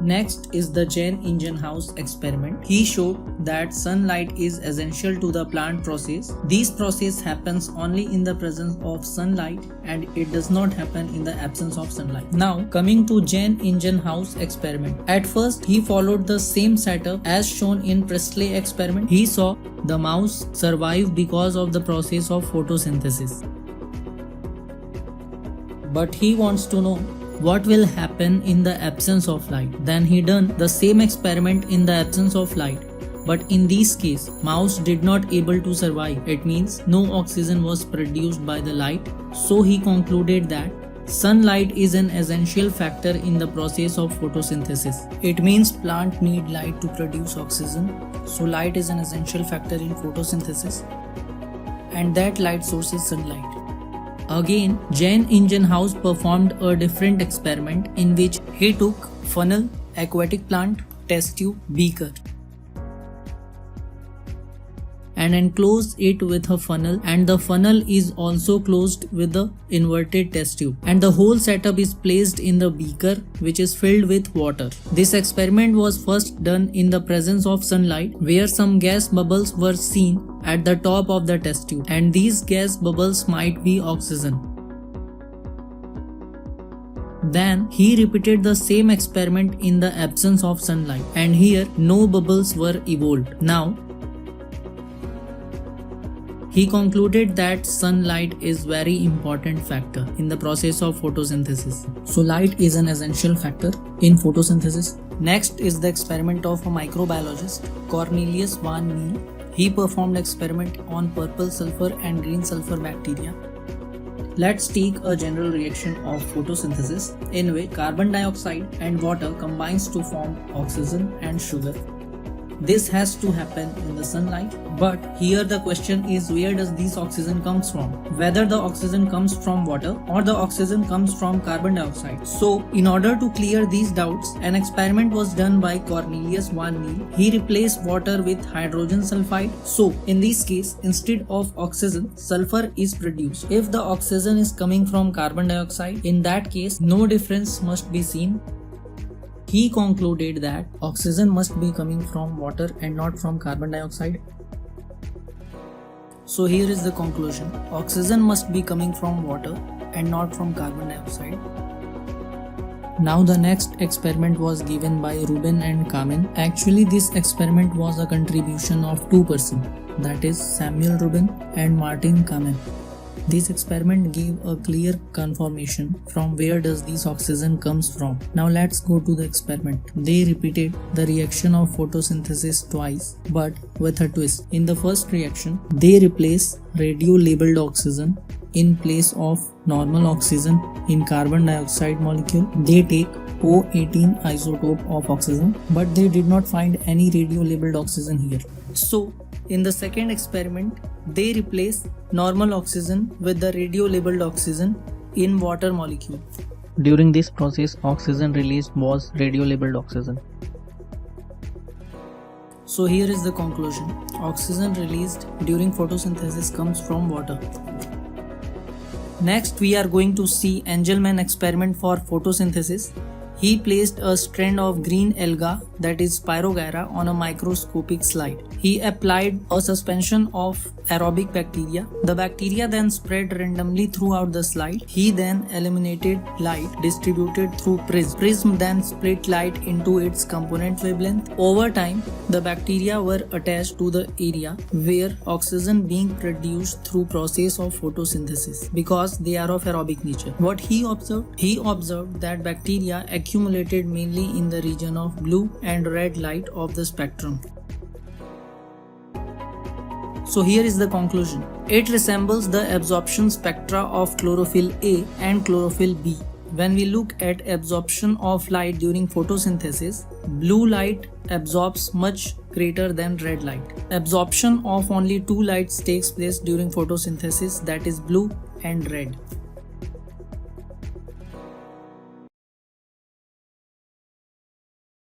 Next is the Jain-Ingenhousz experiment. He showed that sunlight is essential to the plant process. This process happens only in the presence of sunlight and it does not happen in the absence of sunlight. Now coming to Jain-Ingenhousz experiment. At first he followed the same setup as shown in Priestley experiment. He saw the mouse survive because of the process of photosynthesis. But he wants to know what will happen in the absence of light. Then he done the same experiment in the absence of light, but in this case mouse did not able to survive. It means no oxygen was produced by the light. So he concluded that sunlight is an essential factor in the process of photosynthesis. It means plant need light to produce oxygen. So light is an essential factor in photosynthesis, and that light source is sunlight. Again, Jain-Ingenhousz performed a different experiment in which he took funnel, aquatic plant, test tube, beaker and enclosed it with a funnel, and the funnel is also closed with the inverted test tube, and the whole setup is placed in the beaker which is filled with water. This experiment was first done in the presence of sunlight, where some gas bubbles were seen at the top of the test tube, and these gas bubbles might be oxygen. Then he repeated the same experiment in the absence of sunlight, and here no bubbles were evolved. Now he concluded that sunlight is very important factor in the process of photosynthesis. So light is an essential factor in photosynthesis. Next is the experiment of a microbiologist, Cornelius van Meel. He performed experiment on purple sulfur and green sulfur bacteria. Let's take a general reaction of photosynthesis in which carbon dioxide and water combines to form oxygen and sugar. This has to happen in the sunlight, but here the question is, where does this oxygen comes from? Whether the oxygen comes from water or the oxygen comes from carbon dioxide. So in order to clear these doubts, an experiment was done by Cornelius van Meel. He replaced water with hydrogen sulfide. So in this case, instead of oxygen, sulfur is produced. If the oxygen is coming from carbon dioxide, in that case no difference must be seen. He concluded that oxygen must be coming from water and not from carbon dioxide. So here is the conclusion. Oxygen must be coming from water and not from carbon dioxide. Now the next experiment was given by Rubin and Kamen. Actually this experiment was a contribution of two persons, that is Samuel Rubin and Martin Kamen. This experiment gave a clear confirmation from where does this oxygen comes from. Now let's go to the experiment. They repeated the reaction of photosynthesis twice, but with a twist. In the first reaction, they replace radio-labeled oxygen in place of normal oxygen in carbon dioxide molecule. They take O18 isotope of oxygen, but they did not find any radio-labeled oxygen here. So in the second experiment, they replace normal oxygen with the radio-labeled oxygen in water molecule. During this process, oxygen released was radio-labeled oxygen. So here is the conclusion. Oxygen released during photosynthesis comes from water. Next we are going to see Engelmann experiment for photosynthesis. He placed a strand of green alga, that is Spirogyra, on a microscopic slide. He applied a suspension of aerobic bacteria. The bacteria then spread randomly throughout the slide. He then eliminated light distributed through prism. Prism then split light into its component wavelength. Over time, the bacteria were attached to the area where oxygen being produced through process of photosynthesis because they are of aerobic nature. What he observed? He observed that bacteria accumulated mainly in the region of blue and red light of the spectrum. So here is the conclusion. It resembles the absorption spectra of chlorophyll A and chlorophyll B. When we look at absorption of light during photosynthesis, blue light absorbs much greater than red light. Absorption of only two lights takes place during photosynthesis, that is blue and red.